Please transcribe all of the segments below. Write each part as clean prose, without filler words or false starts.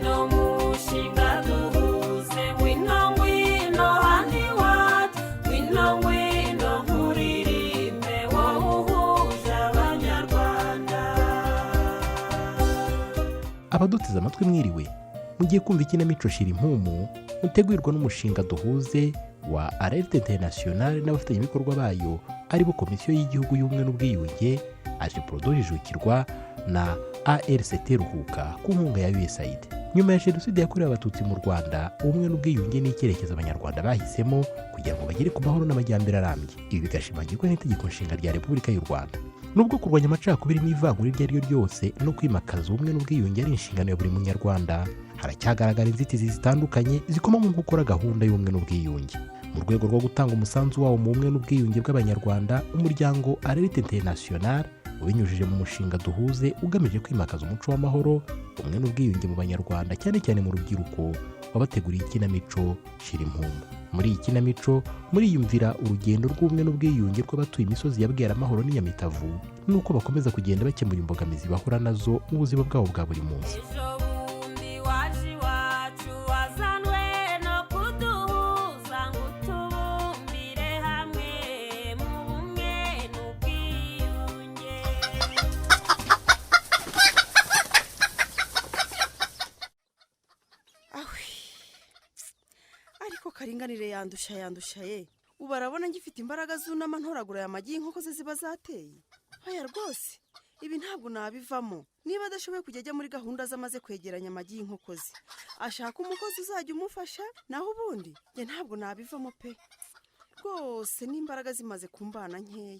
ngwino mushinga duhuze ngwino ngwino handi wacu ngwino ngwino nkuririmbe wowe uhuje abanyarwanda. Abaduteze amatwi mwiriwe, mugiye kumva ikinamico Shirimpumu mutegurirwa n'umushinga duhuze wa Alerte International n'abafatanyabikorwa bayo aribo Komisiyo y'Igihugu y'Ubumwe n'Ubwiyunge ajiprodojijukirwa na ARCT Ruhuka ku nkunga ya USAID. Nyuma ya genocide yakorewe Abatutsi mu Rwanda, ubumwe n'ubwiyunge ni icyerekezo Abanyarwanda bahisemo kugira ngo bagere ku mahoro n'amajyambere arambye. Ibi bigashimangirwa n'itegeko nshinga rya Repubulika y'u Rwanda. Nubwo kurwanya amacakubiri n'ivangura iryo ari ryo ryose no kwimakaza ubumwe n'ubwiyunge ari inshingano ya buri munyarwanda, haracyagaragara inzitizi zitandukanye zikoma mu gukora gahunda y'ubumwe n'ubwiyunge. Mu rwego rwo gutanga umusanzu wawo mu bumwe n'ubwiyunge bw'Abanyarwanda, umuryango Alerte International ubinyujije mu mushinga duhuze ugamije kwimakaza umuco w'amahoro, ubumwe n'ubwiyunge mu Banyarwanda cyane cyane mu rubyiruko, wabateguriye ikinamico Shirimpumu. Muri iyi kinamico muriyumvira urugendo rw'ubumwe n'ubwiyunge rw'abatuye imisozi ya Bweramahoro n'Nyamitavu nuko bakomeza kugenda bakemura imbogamizi bahura nazo mu buzima bwabo bwa buri munsi. Ariko karinganire yandusha ye. Ubu arabona ngifite imbaraga zunama ntoragura ya magi inkoko ze ziba zateye. Haya rwose, ibi ntabwo nabivamo. Niba adashoboye kujya ajya muri gahunda zamaze kwegeranya amagi y'inkoko ze, ashaka umukozi uzajya umufasha, naho ubundi njye ntabwo nabivamo pe. Rwose n'imbaraga zimaze kumbana nkeya.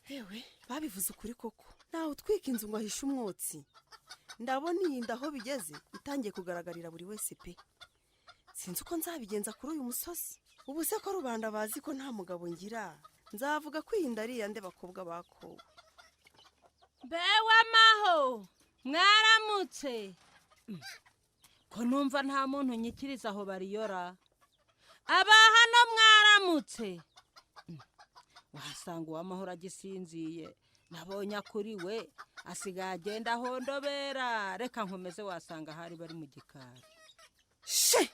Yewe, babivuze ukuri koko. Naho utwika inzu ngo ahishe umwotsi. Ndabona iyi ndaho bigeze itangiye kugaragarira buri wese pe. Sinzi uko nzabigenza kuri uyu musozi. Ubu se ko rubanda bazi ko nta mugabo ngira, nzavuga ko iyi ndari yande bakobwa bakowe. Bewa maho, mwaramutse. Ko numva nta muntu nyikiriza aho bariyora. Aba hano mwaramutse. Wasanga uw'amahoro agisinziye. Nabonye kuri we asigaye agenda hondobera. Reka nkomeze wasanga hari bari mu gikari. She!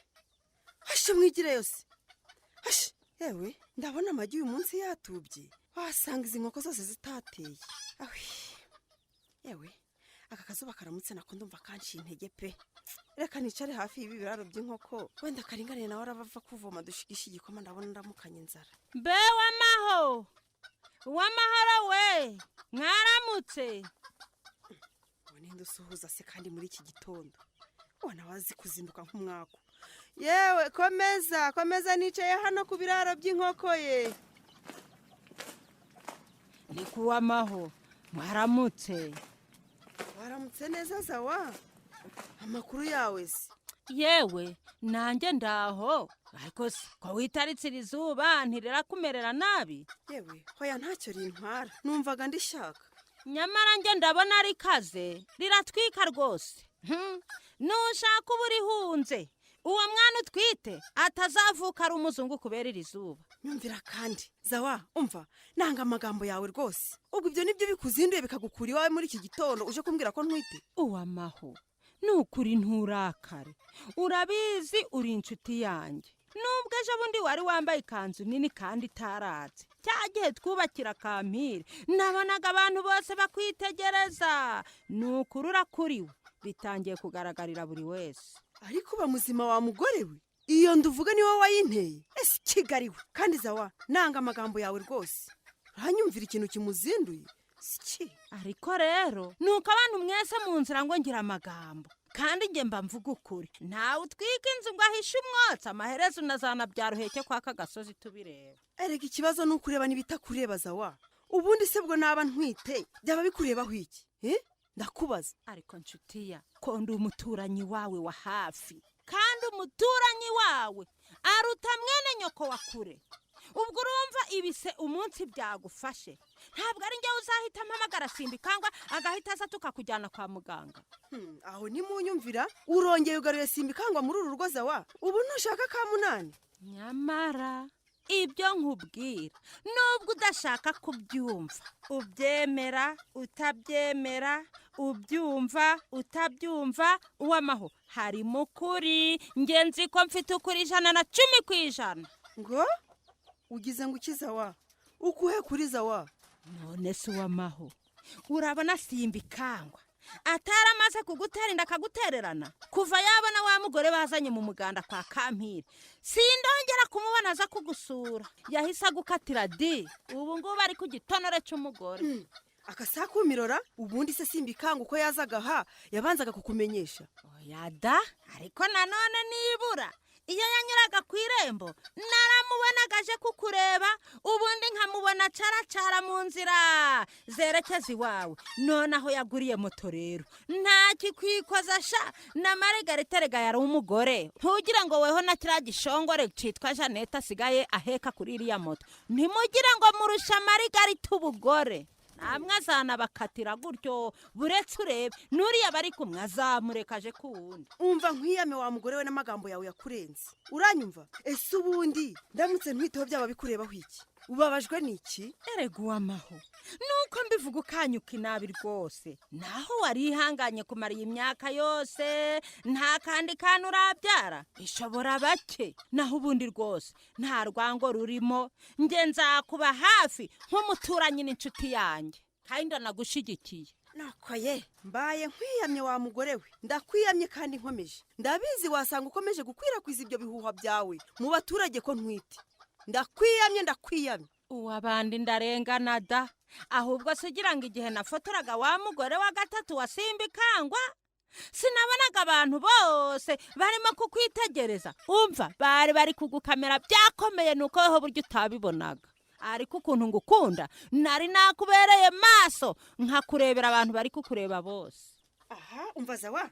Hashe mwigire yose. Hashe, yewe, ndabona amagi uyu munsi yatubye. Wasanga izi nkoko zose zitateye. Awi. Yewe, aka kazuba karamutse nako ndumva kanciye intege pe. Reka nicare hafi y'ibi biraro by'inkoko. Wenda karinganiye nawe arabava kuvoma dushigisha igikoma ndabona ndamukanye inzara. Bewa maho. Uw'amahoro we, mwaramutse. Wone ndusuhuza se kandi muri iki gitondo. Wana wazi kuzinduka nk'umwako. Yewe, komeza nicaye hano ku biraro by'inkoko ye. Ni kuw'amaho, mwaramutse. Waramutse neza Zawa. Amakuru yawe se? Yewe, nanjye ndaho. Ariko se, ko witaritse izuba ntirirakumerera nabi? Yewe, hoya ntacyo rintwara. Numvaga ndishaka. Nyamara njye ndabona ari kaze, riratwika rwose. Nushaka uba urihunze. Uwo mwana utwite atazavuka ari umuzungu kubera iri zuba. Nyumvira kandi Zawa, umva nanga amagambo yawe rwose. Ubwo ibyo nibyo bikuzinduye bikagukura iwawe muri iki gitondo uje kumbwira ko ntwite. Uw'amaho, nukuri nturakare. Urabizi uri inshuti yanjye. Nubwo ejo bundi wari wambaye ikanzu nini kandi itaratse. Cya gihe twubakira kampire, nabonaga abantu bose bakwitegereza. Nukurura kuriwe bitangiye kugaragarira buri wese. Ariko ba muzima wa mugore we, iyo nduvuga ni wowe wayinteye. Ese kigariwe kandi Zawa, nanga amagambo yawe rwose. Uranyumvira ikintu kimuzinduye? Siki. Ariko rero nuko abantu mwese mu nzira ngo ngira amagambo. Kandi nge mba mvuga ukuri. Ntawe utwika inzu ngo ahishe umwotsi, amaherezo unazana byaruheke kwa kagasozi tubireba. Erega ikibazo ni ukureba n'ibitakureba Zawa. Ubundi se bwo naba ntwite byaba bikurebaho iki? Ndakubaza. Ariko nshuti ya, ko ndi umuturanyi wawe wa hafi. Kandi umuturanyi wawe aruta mwene nyoko wa kure. Ubwo urumva ibise umunsi byagufashe. Ntabwo ari njye uzahita mpamagara Simbikangwa agahita aza tukakujyana kwa muganga. Aho ni munyumvira, urongeye ugaruye Simbikangwa muri uru rugo Zawa. Ubu ntushaka ka munani. Nyamara ibyo nkubwira nubwo udashaka kubyumva ubyemera utabyemera ubyumva utabyumva uw'amaho harimo ukuri ngenzi ko mfite ukuri 110%. ngo ugize ngo ukiza wa ukuhe kuriza wa none se uw'amaho urabona simba ikangwa ataramaze kugutera inda akagutererana kuva yabona wa mugore bazanye mu muganda kwa Kampire sindongera kumubona aza kugusura yahise agukatira di ubu ngubu ari ku gitonore cy'umugore akasakumirora ubundi se simba ikanga uko yazagaha yabanzaga kukumenyesha oya da ariko nanone nibura iyo yanyuraga ku irembo naramubonaga aje kukureba ubundi nkamubona caracara mu nzira zerekeza iwawe none aho yaguriye moto rero nta kikwikoza sha na Margarita yari umugore ntugira ngo weho na kiriya gishongore citwa Jeannette asigaye aheka kuri iriya moto ntimugira ngo murusha Margarita ubugore namwe azana bakatira gutyo buretse urebe nuriya bari kumwe azamurekaje ku wundi umva nkwiyame wa mugore we n'amagambo yawe yakurenze uranyumva ese ubundi ndamutse ntwiteho byaba bikurebaho iki ubabajwe n'iki erega uw'amaho nuko mbivuga ukanyuka inabi rwose naho warihanganye kumara iyi myaka yose nta kandi kantu urabyara bishobora bake naho ubundi rwose nta rwango rurimo nge nzakuba hafi nk'umuturanyi n'inshuti yanjye kandi ndanagushigikiye nakoye mbaye nkwiyamye wa mugore we ndakwiyamye kandi nkomeje ndabizi wasanga ukomeje gukwirakwiza ibyo bihuha byawe mu baturage ko ntwite ndakwiyamye uwabandi ndarengana da ahubwo sugira ngo igihe nafotoraga wa mugore wa gatatu wa simba ikangwa sinabonaga abantu bose barimo kukwitegereza umva bari kugukamera byakomeye nuko weho buryo utabibonaga ariko ukuntu ngukunda nari nakubereye maso nkakurebera abantu bari kukureba bose aha umva zawa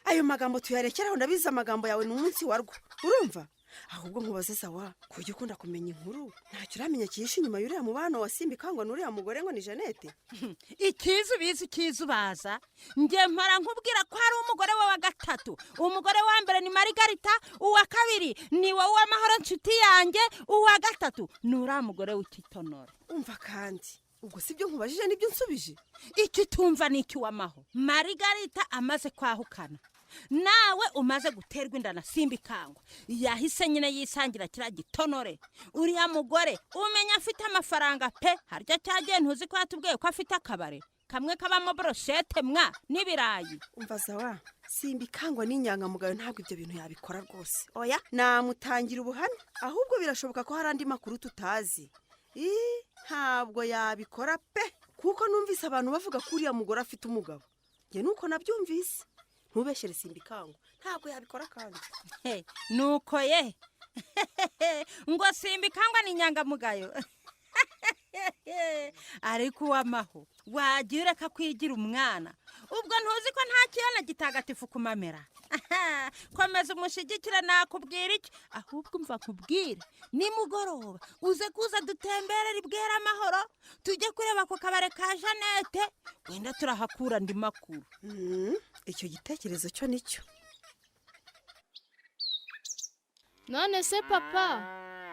ayo magambo tuyarekeraho ndabiza amagambo yawe n'umunsi warwo urumva ahubwo nkubaze sawa kujya ukunda kumenya inkuru ntacyo uramenya kihishe inyuma y'uriya mubano wa simba ikangwa n'uriya mugore ngo ni Jeannette ikizu baza nge mpora nkubwira ko hari umugore wa gatatu umugore wa mbere ni Margarita uwa kabiri ni wowe w'amahoro nshuti yanjye uwa gatatu n'uriya mugore w'ikitonore umva kandi ubwo sibyo nkubajije nibyo nsubije iki tumva ni iki w'amaho Margarita amaze kwahukana nawe umaze guterwa inda na simba ikangwa yahise nyine yisangira kiriya gitonore uriya mugore umenya afite amafaranga pe harya cyagiye ntuzi ko yatubwiye ko afite akabare kamwe kabamo brochette mwa n'ibirayi umva zawa simba ikangwa n'inyangamugayo ntabwo ibyo bintu yabikora rwose oya namutangira ubuhamya ahubwo birashoboka ko hari andi makuru tutazi ntabwo yabikora pe kuko numvise abantu bavuga ko uriya mugore afite umugabo njye nuko nabyumvise ntubeshere simba ikangwa ntabwo yabikora kandi nuko ye ngo simba ikangwa ni inyangamugayo ariko uw'amaho wagiye ureka kwigira umwana ubwo ntuzi ko nta kiyana gitagatifu kumamera komeza umushigikire nakubwira iki ahubwo umva nkubwire nimugoroba uze kuza dutemberera ibwera amahoro tujye kureba ku kabare ka Jeannette wenda turahakura andi makuru icyo gitekerezo cyo nicyo none se papa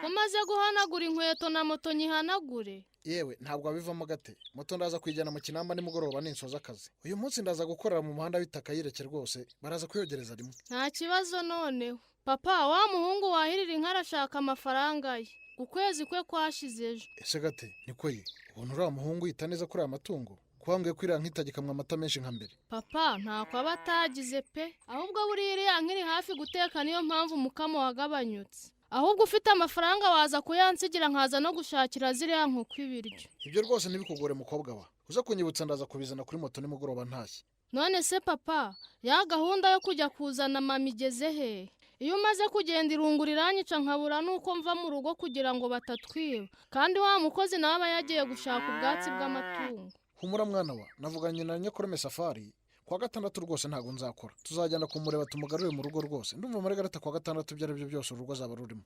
umaze guhanagura inkweto na moto nyihanagure yewe ntabwo abivamo gate moto ndaza kwijyana mu kinamba nimugoroba ninsoza akazi uyu munsi ndaza gukorera mu muhanda w'itaka yireke rwose baraza kuyogereza rimwe nta kibazo noneho papa wa muhungu wahirira inka arashaka amafaranga ye ukwezi kwe kwashize ejo ese gate niko ye ubona uriya muhungu yita neza kuri aya matungo kuhambwe kwiriya nk'itagikamwa amata menshi nka mbere papa ntako aba atagize pe ahubwo buriya iriya nkiri hafi guteka niyo mpamvu umukamo wagabanyutse ahubwo ufite amafaranga waza kuyansigira nkaza no gushakira ziriya nkoko ibiryo ibyo rwose ntibikugore mukobwa wa uza kunyibutsa ndaza kubizana kuri moto nimugoroba ntashye none se papa ya gahunda yo kujya kuzana mama igeze he iyo umaze kugenda irungu riranyica nkabura nuko mva mu rugo kugira ngo batatwiba kandi wa mukozi nawe aba yagiye gushaka ubwatsi bw'amatungo humura mwana wa navuganye na nyakureme Safari kwa gatandatu rwose ntago nzakora tuzajyana kumureba tumugarure mu rugo rwose ndumva Margarita kwa gatandatu byari byo byose urugo zaba rurimo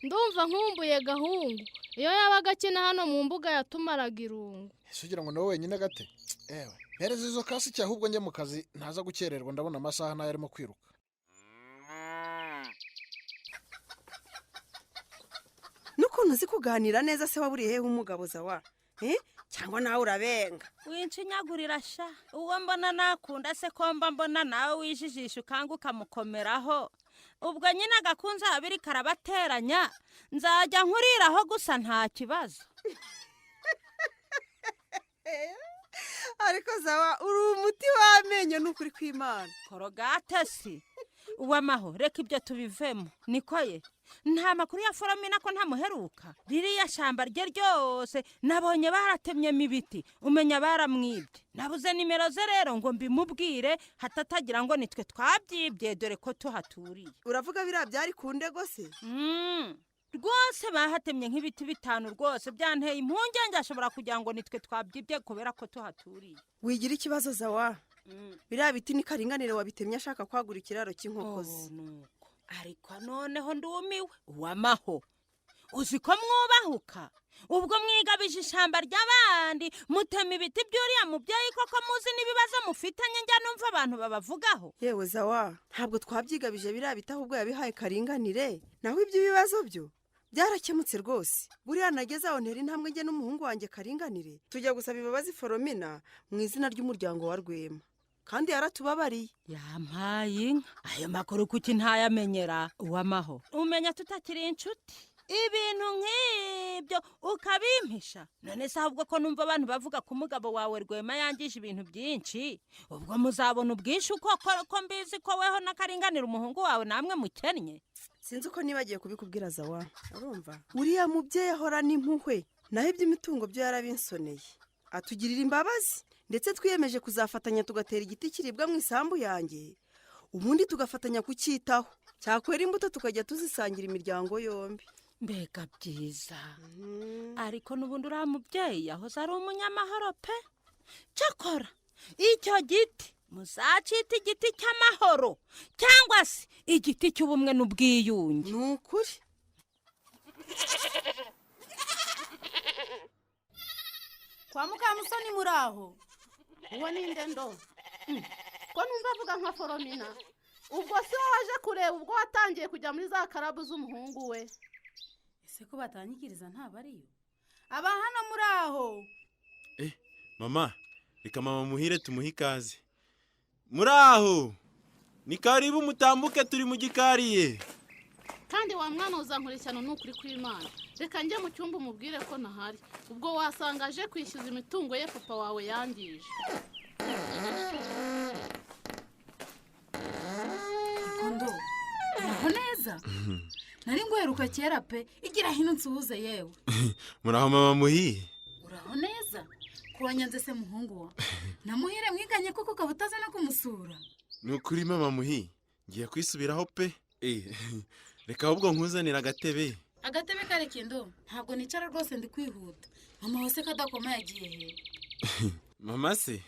ndumva nkumbuye gahungu iyo yabaga akina hano mu mbuga yatumaraga irungu ese ugira ngo nawe wenyine gate ewe mpereza izo kasi cya ahubwo njye mu kazi ntaza gukererwa ndabona amasaha nayo arimo kwiruka ukuntu uzi kuganira neza se waburiye hehe umugabo zawa cyangwa nawe urabenga winshinyagurira sha uwo mbona nakunda se ko mbona nawe wijijisha ukanga ukamukomeraho ubwo nyine agakunze abiri karabateranya nzajya nkuriraho gusa nta kibazo. ariko zawa uri umuti w'amenyo n'ukuri kw'Imana. korogate si uwamaho reka ibyo tubivemo niko ye nta makuru ya Foromina ko ntamuheruka ririya shamba rye ryose nabonye baratemyemo ibiti umenya baramwibye nabuze nimero ze rero ngo mbimubwire hatatagira ngo nitwe twabyibye dore ko tuhaturiye. uravuga biriya byari ku ndego se? rwose bahatemye nk'ibiti 5 rwose byanteye impungenge ashobora kugira ngo nitwe twabyibye kubera ko tuhaturiye. wigira ikibazo zawa biriya biti ni karinganire wabitemye ashaka kwagura ikiraro cy'inkokozi. ariko noneho ndumiwe uwamaho uzi ko mwubahuka ubwo mwigabije ishamba ry'abandi mutema ibiti by'uriya mubyeyi koko muzi n'ibibazo mufitanye njya numva abantu babavugaho. yewe zawa ntabwo twabyigabije biriya biti ahubwo yabihaye karinganire naho iby'ibibazo byo byarakemutse rwose. buriya nageze aho ntera intambwe njye n'umuhungu wanjye karinganire tujya gusaba imbabazi Foromina mu izina ry'umuryango wa Rwema kandi yaratubabariye. yampaye inka ayo makuru kuki ntayamenyera uwamaho umenya tutakiri inshuti ibintu nk'ibyo ukabimpisha none se ahubwo ko numva abantu bavuga ko umugabo wawe Rwema yangije ibintu byinshi ubwo muzabona ubwinshi uko mbizi ko weho n'akaringanira umuhungu wawe namwe mukennye. sinzi uko nibagiye kubikubwira zawa urumva uriya mubyeyi ahora n'impuhwe naho iby'imitungo byo yarabinsoneye atugirira imbabazi ndetse twiyemeje kuzafatanya tugatera igiti kiribwa mu isambu yanjye ubundi tugafatanya kucyitaho cyakwera imbuto tukajya tuzisangira imiryango yombi. mbega byiza ariko n'ubundi uriya mubyeyi yahoze ari umunyamahoro pe cyakora icyo giti muzacita igiti cy'amahoro cyangwa se igiti cy'ubumwe n'ubwiyunge. ni ukuri. kwa Mukamusoni muri aho uwo ni ndendo ko numva avuga nka Foromina ubwo se waje kureba ubwo watangiye kujya muri za karabu z'umuhungu we ese ko batanyikiriza ntabariyo aba hano muri aho. mama reka mama muhire tumuhe ikaze. muri aho ni karibu mutambuke turi mu gikariye kandi wa mwana uzankurikirana n'ukuri kw'Imana reka njye mu cyumba umubwire ko nahari ubwo wasanga aje kwishyuza imitungo ye papa wawe yangije. kondo uraho neza nari ngweruka kera pe igira hino nsuhuze yewe. muraho mama muhi uraho neza kubanyanze se muhungu wa namuhire mwiganye koko kabutaza no kumusura. ni ukuri mama muhi ngiye kwisubiraho pe reka ahubwo nkuzanira agatebe kare kindo ntabwo nicara rwose ndi kwihuta mama wase kadakoma yagiye he? mama se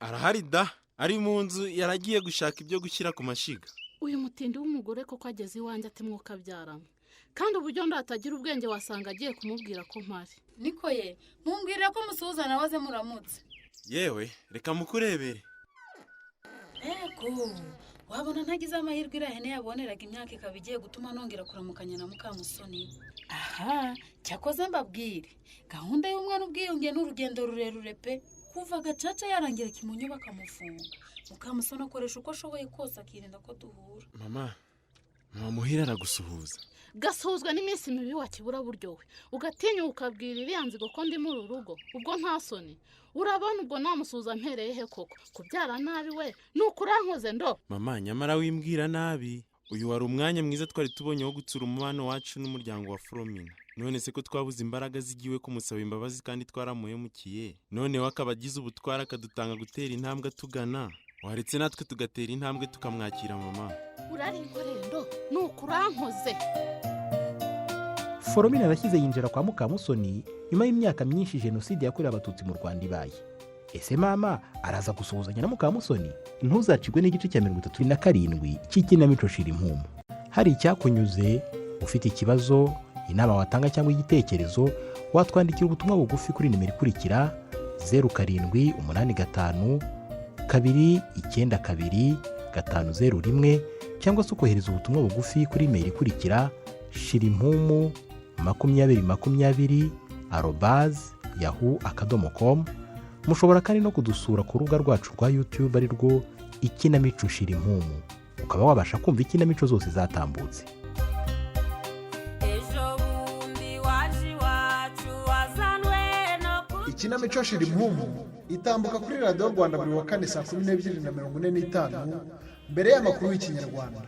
arahari da ari mu nzu yaragiye gushaka ibyo gushyira ku mashiga. uyu mutindi w'umugore koko ageze iwanjye ati mwuka byarama kandi uburyo ndatagira ubwenge wasanga agiye kumubwira ko mpari. niko ye mumbwirira ko musuhuza nawe aze muramutse. yewe reka mukurebere. ego wabona ntagize amahirwe irahene yaboneraga imyaka ikaba igiye gutuma nongera kuramukanya na Mukamusoni. aha cyakoze mbabwire gahunda y'umwana ubwiyunge n'urugendo rurerure pe kuva gacaca yarangira kimunyu bakamufunga Mukamusoni akoresha uko ashoboye kose akirinda ko duhura. mama muhira aragusuhuza. gasuhuzwa n'iminsi mibi wakibura buryowe ugatinya ukabwira iriya nzigo ko ndi muri urugo ubwo nta soni urabona ubwo namusuhuza mpereye he koko kubyara nabi we nukurankoze ndo. mama nyamara wimbwira nabi uyu wari umwanya mwiza twari tubonye wo gutsura umubano wacu n'umuryango wa Foromina none se ko twabuze imbaraga zigiwe kumusaba imbabazi kandi twaramuhemukiye none we akaba agize ubutwara akadutanga gutera intambwe tugana waretse natwe tugatera intambwe tukamwakira mama. urarikorendo nukurankoze. Foromina arashyize yinjira kwa Mukamusoni nyuma y'imyaka myinshi jenoside yakorewe abatutsi mu Rwanda ibaye. ese mama araza gusuhuzanya na Mukamusoni? ntuzacigwe n'igice cya 37 cy'ikinamico Shirimpumu. hari icyakunyuze ufite ikibazo inama watanga cyangwa igitekerezo watwandikira ubutumwa bugufi kuri nimero ikurikira 0785 292 501 cyangwa se ukohereza ubutumwa bugufi kuri email ikurikira shirimpumu 2020@yahoo.com. mushobora kandi no kudusura ku rubuga rwacu rwa YouTube ari rwo Ikinamico Shirimpumu, ukaba wabasha kumva ikinamico zose zatambutse. Ikinamico Shirimpumu itambuka kuri Radio Rwanda buri wa kane saa 12:45 mbere y'amakuru y'Ikinyarwanda.